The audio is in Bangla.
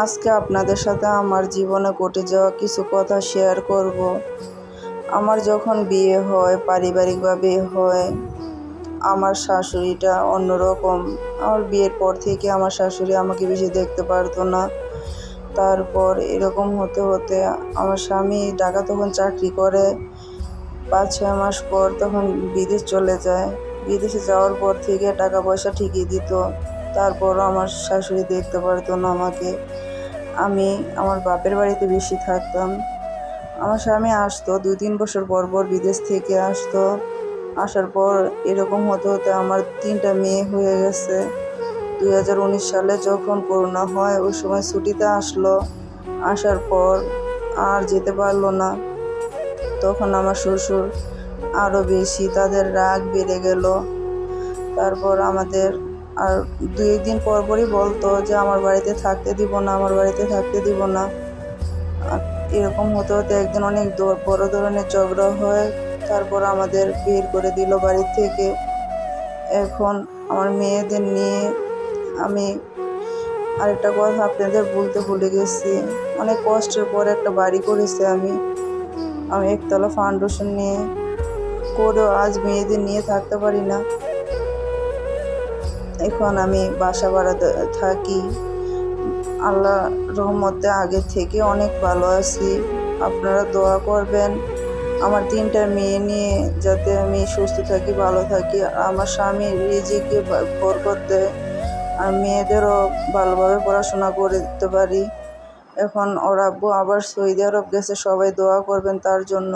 আজকে আপনাদের সাথে আমার জীবনে ঘটে যাওয়া কিছু কথা শেয়ার করব। আমার যখন বিয়ে হয়, পারিবারিকভাবে হয়, আমার শাশুড়িটা অন্যরকম। আমার বিয়ের পর থেকে আমার শাশুড়ি আমাকে বেশি দেখতে পারতো না। তারপর এরকম হতে হতে আমার স্বামী ঢাকা তখন চাকরি করে। 5-6 মাস পর তখন বিদেশ চলে যায়। বিদেশে যাওয়ার পর থেকে টাকা পয়সা ঠিকই দিত, তারপরও আমার শাশুড়ি দেখতে পারতো না আমাকে। আমি আমার বাপের বাড়িতে বেশি থাকতাম। আমার স্বামী আসতো 2-3 বছর পর পর বিদেশ থেকে আসতো। আসার পর এরকম হতে হতে আমার 3টা মেয়ে হয়ে গেছে। 2019 সালে যখন করোনা হয় ওই সময় ছুটিতে আসলো। আসার পর আর যেতে পারলো না। তখন আমার শ্বশুর আরও বেশি তাদের রাগ বেড়ে গেল। তারপর আমাদের আর 2 দিন পর পরই বলতো যে আমার বাড়িতে থাকতে দিব না, আমার বাড়িতে থাকতে দিব না। এরকম হতে হতে একদিন অনেক বড় ধরনের ঝগড়া হয়। তারপর আমাদের বের করে দিল বাড়ি থেকে। এখন আমার মেয়েদের নিয়ে আমি আরেকটা কথা আপনাদের বলতে ভুলে গেছি। অনেক কষ্টের পর একটা বাড়ি করেছি আমি একতলা ফাউন্ডেশন নিয়ে করেও আজ মেয়েদের নিয়ে থাকতে পারি না। এখন আমি বাসা ভাড়াতে থাকি। আল্লাহ রহমতে আগের থেকে অনেক ভালো আছি। আপনারা দোয়া করবেন আমার 3টা মেয়ে নিয়ে, যাতে আমি সুস্থ থাকি, ভালো থাকি, আর আমার স্বামীর রিজিকে বরকত দেয়, আর মেয়েদেরও ভালোভাবে পড়াশোনা করতে পারি। এখন ওর আব্বু আবার সৌদি আরব গেছে, সবাই দোয়া করবেন তার জন্য।